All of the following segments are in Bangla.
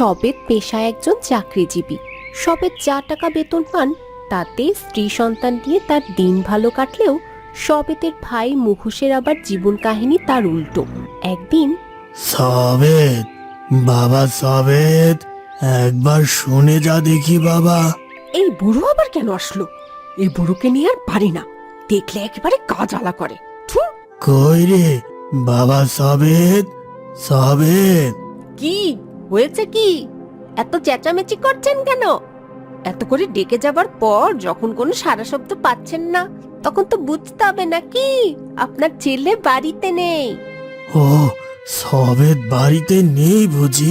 সবেত পেশায় একজন চাকরিজীবী। সবেত যা টাকা বেতন পান তাতে স্ত্রী সন্তান দিয়ে তার দিন ভালো কাটলেও সবেতের ভাই মুখোশের আবার জীবন কাহিনী তার উল্টো। একদিন, সবেত, বাবা সবেত, একবার শুনে যা দেখি বাবা। এই বুড়ো আবার কেন আসলো? এই বুড়োকে নিয়ে আর পারি না, দেখলে একেবারে গা জ্বালা করে। কই রে বাবা সবেত, সবেত। কি হয়েছে? কি এত চেঁচামেচি করছেন কেন? এত করে ডেকে যাবার পর যখন কোনো সারা শব্দ পাচ্ছেন না, তখন তো বুঝতে হবে নাকি আপনার ছেলে বাড়িতে নেই। ও, সবেত বাড়িতে নেই বুঝি?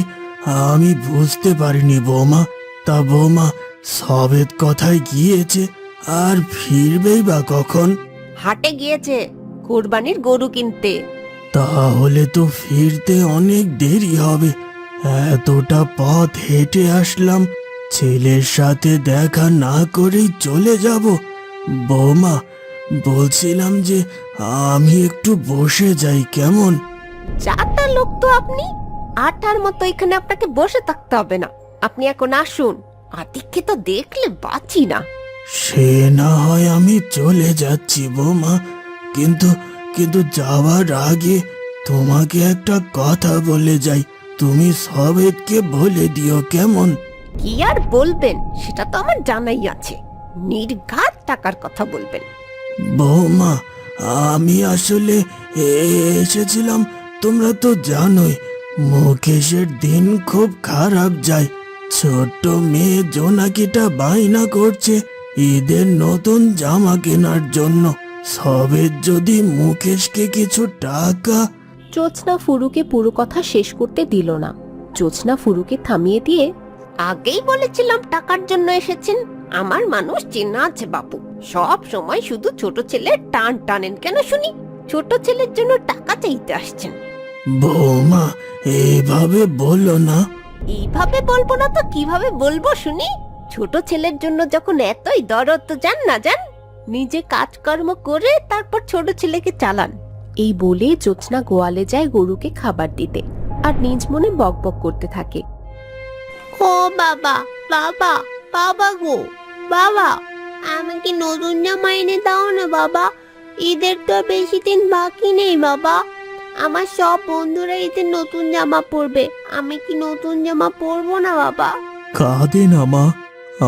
আমি বুঝতে পারিনি বৌমা। তা বৌমা, সবেত কোথায় গিয়েছে আর ফিরবেই বা কখন? হাটে গিয়েছে কোরবানির গরু কিনতে। তাহলে তো ফিরতে অনেক দেরি হবে। এতটা পথ হেঁটে আসলাম, ছেলের সাথে দেখা না করেই চলে যাব। বৌমা, বলছিলাম যে আমি একটু বসে যাই, কেমন? চাটা লোক তো আপনি, আটার মতো এখানে আপনাকে বসে থাকতে হবে না। আপনি এখন আসুন, আতিককে তো দেখলে বাঁচি না। সে না হয় আমি চলে যাচ্ছি বৌমা, কিন্তু কিন্তু যাওয়ার আগে তোমাকে একটা কথা বলে যাই। তুমি সবেতকে বলে দিও, কেমন? কি আর বলবেন, সেটা তো আমার জানাই আছে। নির্ঘাত টাকার কথা বলবেন। বৌমা, আমি আসলে এসেছিলাম, তোমরা তো জানোই মুকেশের দিন খুব খারাপ যায়। ছোট্ট মেয়ে জোনাকিটা বায়না করছে ঈদের নতুন জামা কেনার জন্য। সবেত যদি মুকেশকে কিছু টাকা। জোৎস্না ফুরুকে পুরো কথা শেষ করতে দিল না। জোৎস্না ফুরুকে থামিয়ে দিয়ে, আগেই বলেছিলাম টাকার জন্য এসেছেন। আমার মানুষ চেনা আছে বাপু, সব সময় শুধু ছোট ছেলের টান টানেন কেন শুনি? ছোট ছেলের জন্য টাকা চাইতে আসছেন। বৌমা, এইভাবে বলো না। এইভাবে বলবো না তো কিভাবে বলবো শুনি? ছোট ছেলের জন্য যখন এতই দরদ, তো যান না যান, নিজে কাজকর্ম করে তারপর ছোট ছেলেকে চালান। এই বলে জোৎস্না গোয়ালে যায় গরুকে খাবার দিতে, আর নিজ মনে বকবক করতে থাকে। ও বাবা, বাবা, বাবা গো, বাবা, আমাকে নতুন জামা এনে দাও না বাবা। ঈদের তো আর বেশি দিন বাকি নেই বাবা। আমার সব বন্ধুরা ঈদের নতুন জামা পরবে, আমি কি নতুন জামা পরবো না বাবা? কাঁদে না মা,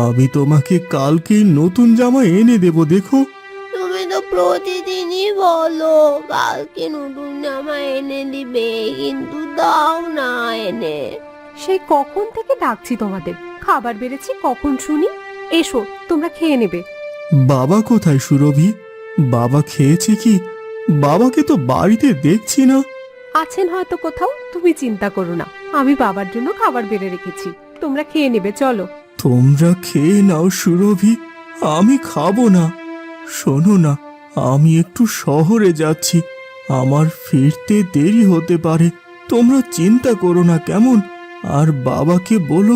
আমি তোমাকে কালকেই নতুন জামা এনে দেব, দেখো। তুমি তো প্রতিদিনই বলো কালকে নতুন জামা এনে দিবে, কিন্তু দাও না এনে। সেই কখন থেকে ডাকছি তোমাদের, খাবার বেড়েছি কখন শুনি? এসো, তোমরা খেয়ে নেবে। বাবা কোথায় সুরভি? বাবা খেয়েছে কি? বাবাকে তো বাড়িতে দেখছি না। আছেন হয়তো কোথাও, তুমি চিন্তা করো না। আমি বাবার জন্য খাবার বেড়ে রেখেছি, তোমরা খেয়ে নেবে, চলো। তোমরা খেয়ে নাও সুরভি, আমি খাবো না। শোনো না, আমি একটু শহরে যাচ্ছি, আমার ফিরতে দেরি হতে পারে। তোমরা চিন্তা করো না, কেমন? আর বাবাকে বলো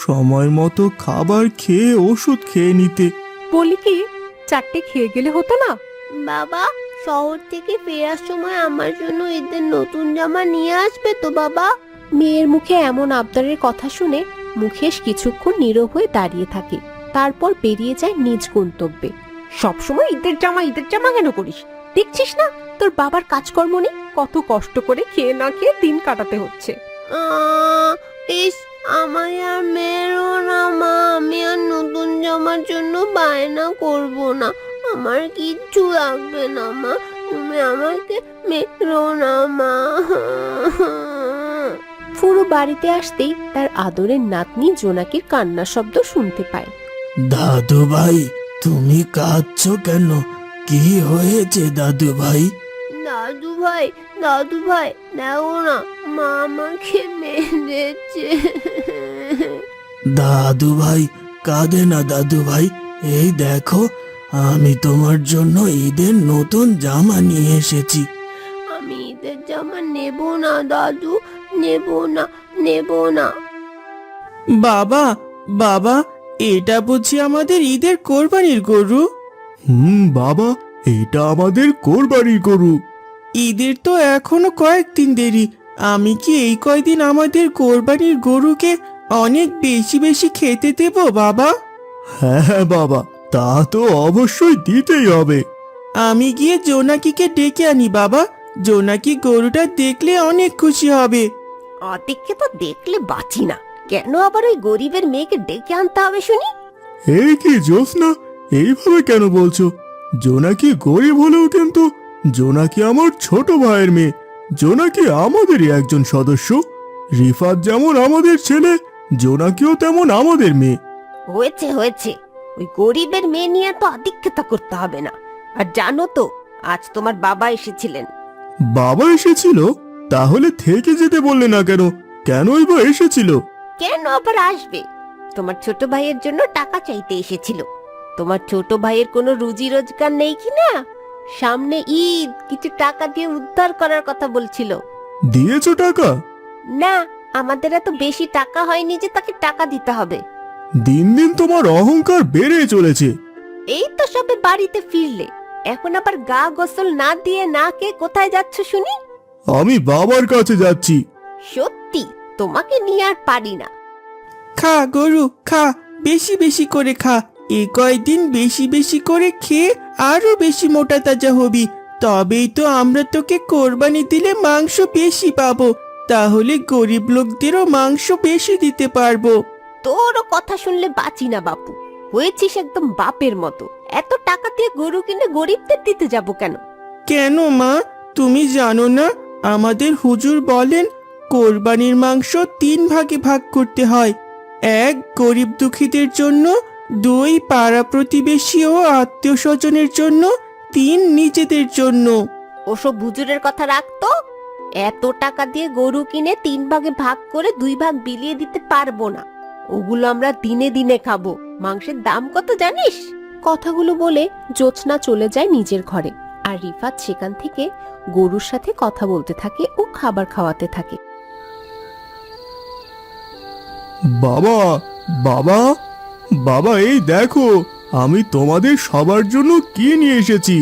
সময় মতো খাবার খেয়ে ওষুধ খেয়ে নিতে। বলি কি, 4টে খেয়ে গেলে হতো না? বাবা, শহর থেকে ফেরার সময় আমার জন্য ঈদের নতুন জামা নিয়ে আসবে তো বাবা? মেয়ের মুখে এমন আবদারের কথা শুনে মুকেশ কিছুক্ষণ নীরব হয়ে দাঁড়িয়ে থাকে, তারপর বেরিয়ে যায় নিজ গন্তব্যে। সবসময় ঈদের জামা কেন করিস? দেখছিস না তোর বাবার কাজকর্ম নেই, কত কষ্ট করে খেয়ে না খেয়ে দিন কাটাতে হচ্ছে। ইস, আমায় আর মেরো না মা, আমি আর নতুন জামার জন্য বায়না করব না। আমার কিচ্ছু লাগবে না মা, তুমি আমাকে মেরো না মা। ফুরু বাড়িতে আসতেই তার আদরের নাতনি জোনাকির কান্নার শব্দ শুনতে পায়। দাদু ভাই, তুমি কাঁদছো কেন? কি হয়েছে দাদু ভাই? দাদু ভাই, দাদু ভাই, দেখো না, মা আমাকে মেরেছে। দাদু ভাই কাঁদে না দাদু ভাই, এই দেখো আমি তোমার জন্য ঈদের নতুন জামা নিয়ে এসেছি। আমি ঈদের জামা নেব না দাদু, নেব না, নেব না। বাবা, বাবা, এটা বুঝি আমাদের ঈদের কোরবানির গরু? বাবা, এটা আমাদের কোরবানির গরু। ঈদের তো এখনো কয়েকদিন দেরি, আমি কি এই কয়দিন আমাদের কোরবানির গরুকে অনেক বেশি বেশি খেতে দেবো বাবা? হ্যাঁ হ্যাঁ বাবা, তা তো অবশ্যই দিতেই হবে। আমি গিয়ে জোনাকিকে ডেকে আনি বাবা। জোনাকি গরুটা দেখলে অনেক খুশি হবে। অদিককে তো দেখলে বাঁচি না, কেন আবার ওই গরিবের মেয়েকে ডেকে আনতে হবে শুনি? এই কি জ্যোৎস্না, এইভাবে কেন বলছো? জোনাকি গরিব হলেও কিন্তু জোনাকি আমার ছোট ভাইয়ের মেয়ে। জোনাকি আমাদেরই একজন সদস্য। রিফাত যেমন আমাদের ছেলে, জোনাকিও তেমন আমাদের মেয়ে। হয়েছে হয়েছে, ওই গরিবের মেয়ে নিয়ে তো আদিক্ষেতা করতে হবে না। আর জানো তো, আজ তোমার বাবা এসেছিলেন। বাবা এসেছিল? তাহলে থেকে যেতে বললে না কেন? কেনই বা এসেছিল? কেন আবার আসবে? তোমার ছোট ভাইয়ের জন্য টাকা চাইতে এসেছিল। তোমার ছোট ভাইয়ের কোনো রুজি রোজগার নেই কি না? সামনে ঈদ, কিছু টাকা দিয়ে উদ্ধার করার কথা বলছিল। দিয়েছো টাকা? না, আমাদের এত বেশি টাকা হয়নি যে তাকে টাকা দিতে হবে। দিন দিন তোমার অহংকার বেড়ে চলেছে। এই তো সবে বাড়িতে ফিরলে, এখন আবার গা গোসল না দিয়ে না কে কোথায় যাচ্ছ শুনি? আমি বাবার কাছে যাচ্ছি। সত্যি তোমাকে নিয়ে আর পারি না। খা গরু খা, বেশি বেশি করে খা। এ কয়দিন বেশি বেশি করে খেয়ে আরো বেশি মোটা তাজা হবি। তবেই তো আমরা তোকে কোরবানি দিলে মাংস বেশি পাবো। তাহলে গরিব লোকদেরও মাংস বেশি দিতে পারবো। তোরও কথা শুনলে বাঁচি না বাপু। হয়েছিস একদম বাপের মতো। এত টাকা দিয়ে গরু কিনে গরিবদের দিতে যাব কেন? কেন মা, তুমি জানো না আমাদের হুজুর বলেন কোরবানির মাংস 3 ভাগে ভাগ করতে হয়। 1 গরিব দুঃখীদের জন্য, 2 পাড়া প্রতিবেশী ও আত্মীয় স্বজনের জন্য, 3 নিজেদের জন্য। ওসব হুজুরের কথা রাখতো। এত টাকা দিয়ে গরু কিনে 3 ভাগে ভাগ করে 2 ভাগ বিলিয়ে দিতে পারবো না। ওগুলো আমরা দিনে দিনে খাবো। মাংসের দাম কত জানিস? কথাগুলো বলে জ্যোৎস্না চলে যায় নিজের ঘরে, আর রিফাত সেখান থেকে গরুর সাথে কথা বলতে থাকে ও খাবার খাওয়াতে থাকে। বাবা, বাবা, বাবা, এই দেখো আমি তোমাদের সবার জন্য কি নিয়ে এসেছি।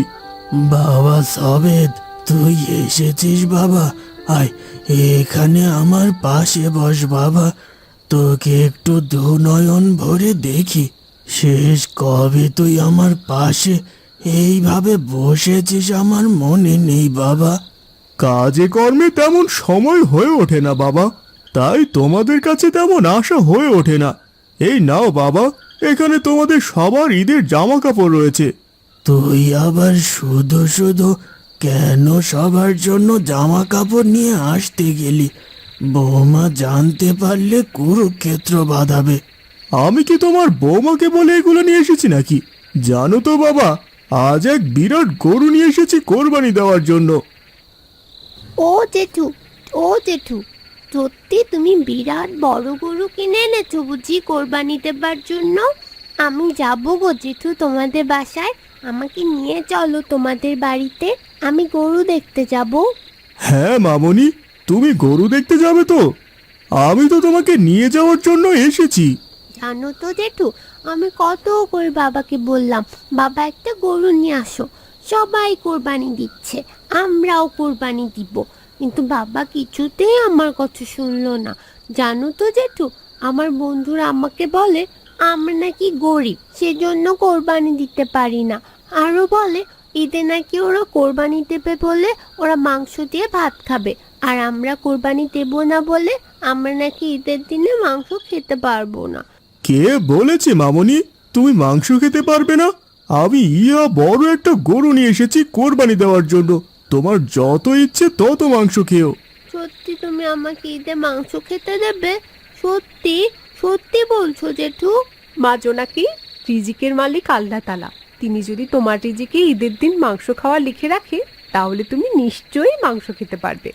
বাবা সবেদ, তুই এসেছিস বাবা? আয় এখানে আমার পাশে বস বাবা, তোকে একটু দুনয়ন ভরে দেখি। শেষ কবে তুই আমার পাশে এইভাবে বসেছিস আমার মনে নেই বাবা। কাজে কর্মে তেমন সময় হয়ে ওঠে না বাবা, তাই তোমাদের কাছে তেমন আশা হয়ে ওঠে না। এই নাও বাবা, এখানে তোমাদের সবার ঈদের জামা কাপড় রয়েছে। তুই আবার শুধু শুধু কেন সবার জন্য জামা কাপড় নিয়ে আসতে গেলি? বৌমা জানতে পারলে কুরুক্ষেত্র বাঁধাবে। আমি কি তোমার বৌমাকে বলে এগুলো নিয়ে এসেছি নাকি? জানো তো বাবা, আজ এক বিরাট গরু নিয়ে এসেছি কোরবানি দেওয়ার জন্য। ও জেঠু, ও জেঠু, সত্যি তুমি বিরাট বড় গরু কিনে এনেছো বুঝি কোরবানি দেবার জন্য? আমি যাবো গো জেঠু তোমাদের বাসায়। আমাকে নিয়ে চলো তোমাদের বাড়িতে, আমি গরু দেখতে যাব। হ্যাঁ মামনি, তুমি গরু দেখতে যাবে তো? আমি তো তোমাকে নিয়ে যাওয়ার জন্য এসেছি। জানো তো জেঠু, আমি কত করে বাবাকে বললাম বাবা একটা গরু নিয়ে আসো, সবাই কোরবানি দিচ্ছে, আমরাও কোরবানি দিব, কিন্তু বাবা কিছুতেই আমার কথা শুনলো না। জানো তো জেঠু, আমার বন্ধুরা আমাকে বলে আমরা নাকি গরিব, সেজন্য কোরবানি দিতে পারি না। আরও বলে ঈদে নাকি ওরা কোরবানি দেবে বলে ওরা মাংস দিয়ে ভাত খাবে, আর আমরা কোরবানি দেব না বলে আমরা নাকি ঈদের দিনে মাংস খেতে পারবো না। কে বলেছে মামনি তুমি মাংস খেতে পারবে না? আমি বড় একটা গরু নিয়ে এসেছি কোরবানি দেওয়ার জন্য। তোমার যত ইচ্ছে তত মাংস খেও। সত্যি তুমি আমাকে ঈদে মাংস খেতে দেবে? সত্যি সত্যি বলছো জেঠু? মা জোনাকি, রিজিকের মালিক আল্লাহ তাআলা, তিনি যদি তোমার রিজিকে ঈদের দিন মাংস খাওয়া লিখে রাখে, তাহলে তুমি নিশ্চয়ই মাংস খেতে পারবে।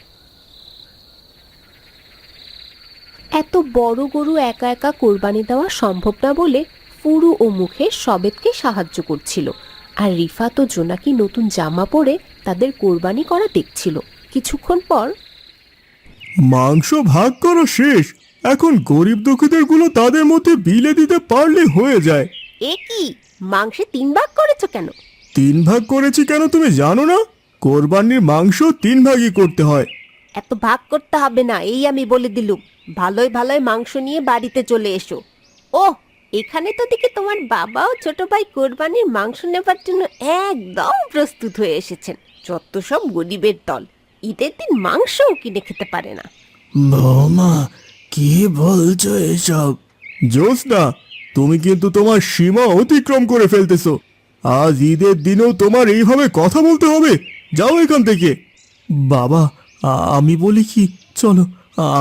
এত বড় গরু একা একা কোরবানি দেওয়া সম্ভব না বলে ফুরু ও মুখে সবেতকে সাহায্য করছিল, আর রিফাত ও জোনাকি নতুন জামা পরে তাদের কোরবানি করা দেখছিল। কিছুক্ষণ পর মাংস ভাগ করা শেষ, এখন গরিব দুঃখীদের গুলো তাদের মধ্যে বিলে দিতে পারলে হয়ে যায়। এ কি, মাংসে 3 ভাগ করেছো কেন? 3 ভাগ করেছি কেন তুমি জানো না? কোরবানির মাংস 3 ভাগই করতে হয়। এত ভাগ করতে হবে না, এই আমি বলে দিলুম। ভালোই ভালোই মাংস নিয়ে বাড়িতে চলে এসো। ও, এখানে তো দেখি তোমার বাবাও ছোট ভাই কোরবানির মাংস নেবার জন্য একদম প্রস্তুত হয়ে এসেছেন। যত সব গরিবের দল, ঈদের দিন মাংসও কিনে খেতে পারে না। বৌমা, কি বলছো এসব? জ্যোৎস্না, তুমি কিন্তু তোমার সীমা অতিক্রম করে ফেলতেছো। আজ ঈদের দিনেও তোমার এইভাবে কথা বলতে হবে? যাও এখান থেকে। বাবা, আমি বলি কি, চলো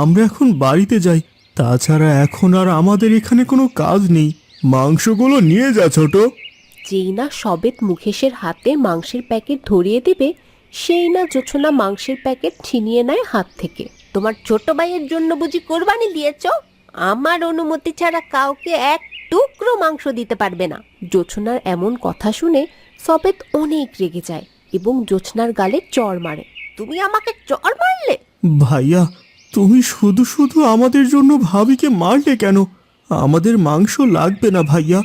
আমরা এখন বাড়িতে যাই। তাছাড়া এখন আর আমাদের এখানে কোনো কাজ নেই। মাংসগুলো নিয়ে যা ছোট। যেই না সবেত মুকেশের হাতে মাংসের প্যাকেট ধরিয়ে দেবে, সেই না জোছনা মাংসের প্যাকেট ছিনিয়ে নেয় হাত থেকে। তোমার ছোট ভাইয়ের জন্য বুঝি কোরবানি দিয়েছ? আমার অনুমতি ছাড়া কাউকে এক টুকরো মাংস দিতে পারবে না। জোছনার এমন কথা শুনে সবেত অনেক রেগে যায় এবং জোছনার গালে চড় মারে। তুমি আমাকে চড় মারলে? ভাইয়া, তুমি শুধু শুধু আমাদের জন্য ভাবিকে মারলে কেন? আমাদের মাংস লাগবে না ভাইয়া।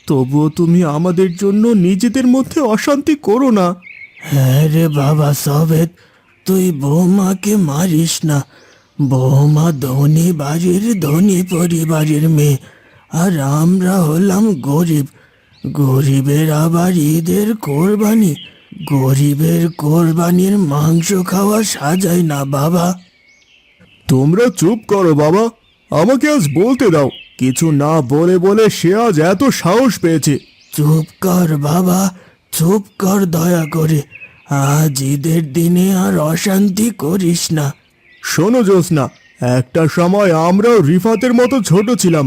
তবুও তুমি আমাদের জন্য নিজেদের মধ্যে অশান্তি করো না। হ্যাঁ রে বাবা সবেদ, তুই বৌমাকে মারিস না। বৌমা ধনী বাড়ির ধনী পরিবারের মেয়ে, আর আমরা হলাম গরিব। গরিবের আবার ঈদের কোরবানি। গরিবের কোরবানির মাংস খাওয়া সাজায় না বাবা। তোমরা চুপ করো বাবা, আমাকে আজ বলতে দাও। কিছু না বলে বলে সে আজ এত সাহস পেয়েছে। চুপ কর বাবা, চুপ কর দয়া করে। আজ ঈদের দিনে আর অশান্তি করিস না। শোনো জ্যোৎস্না, একটা সময় আমরাও রিফাতের মতো ছোট ছিলাম।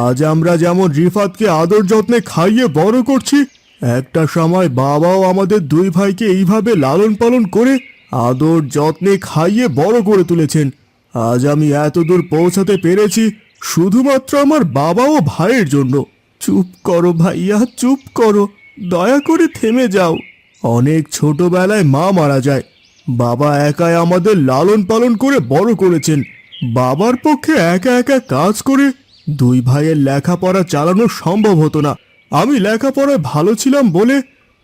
আজ আমরা যেমন রিফাতকে আদর যত্নে খাইয়ে বড় করছি, একটা সময় বাবাও আমাদের দুই ভাইকে এইভাবে লালন পালন করে আদর যত্নে খাইয়ে বড় করে তুলেছেন। আজ আমি এতদূর পৌঁছাতে পেরেছি শুধুমাত্র আমার বাবা ও ভাইয়ের জন্য। চুপ করো ভাইয়া, চুপ করো, দয়া করে থেমে যাও। অনেক ছোটবেলায় মা মারা যায়। বাবা একাই আমাদের লালন পালন করে বড় করেছেন। বাবার পক্ষে একা একা কাজ করে দুই ভাইয়ের লেখাপড়া চালানো সম্ভব হতো না। আমি লেখাপড়ায় ভালো ছিলাম বলে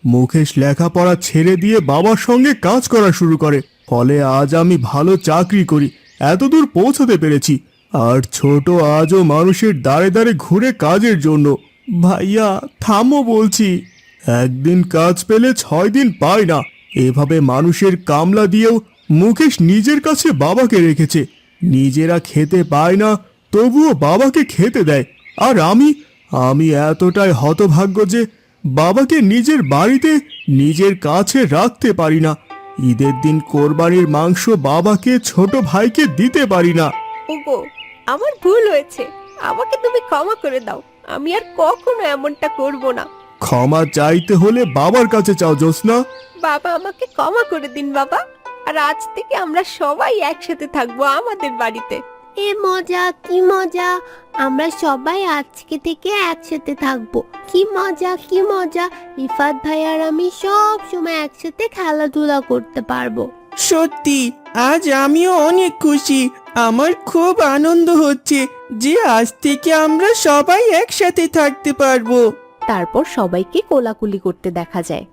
মুকেশ লেখাপড়া ছেড়ে দিয়ে বাবার সঙ্গে কাজ করা শুরু করে। ফলে আজ আমি ভালো চাকরি করি, এতদূর পৌঁছাতে পেরেছি। আর ছোট আজও মানুষের দাঁড়ে দাঁড়ে ঘুরে কাজের জন্য। ভাইয়া থামো বলছি। একদিন কাজ পেলে 6 দিন পায় না। এভাবে মানুষের কামলা দিয়েও মুকেশ নিজের কাছে বাবাকে রেখেছে। নিজেরা খেতে পায় না, তবুও বাবাকে খেতে দেয়। আর আমি এতটাই হতভাগ্য যে বাবাকে নিজের বাড়িতে নিজের কাছে রাখতে পারি না। ঈদের দিন কোরবানির মাংস বাবাকে ছোট ভাইকে দিতে পারি না। ওগো, আমার ভুল হয়েছে, আমাকে তুমি ক্ষমা করে দাও। আমি আর কখনো এমনটা করব না। ক্ষমা চাইতে হলে বাবার কাছে চাও জ্যোৎস্না। বাবা, আমাকে ক্ষমা করে দিন বাবা। আর আজ থেকে আমরা সবাই একসাথে থাকবো আমাদের বাড়িতে। এ মজা, কি মজা! আমরা সবাই আজকে থেকে একসাথে থাকবো। কি মজা, কি মজা! রিফাত ভাই আর আমি সব সময় একসাথে খেলাধুলা করতে পারবো। সত্যি আজ আমিও অনেক খুশি। আমার খুব আনন্দ হচ্ছে যে আজ থেকে আমরা সবাই একসাথে থাকতে পারবো। তারপর সবাইকে কোলাকুলি করতে দেখা যায়।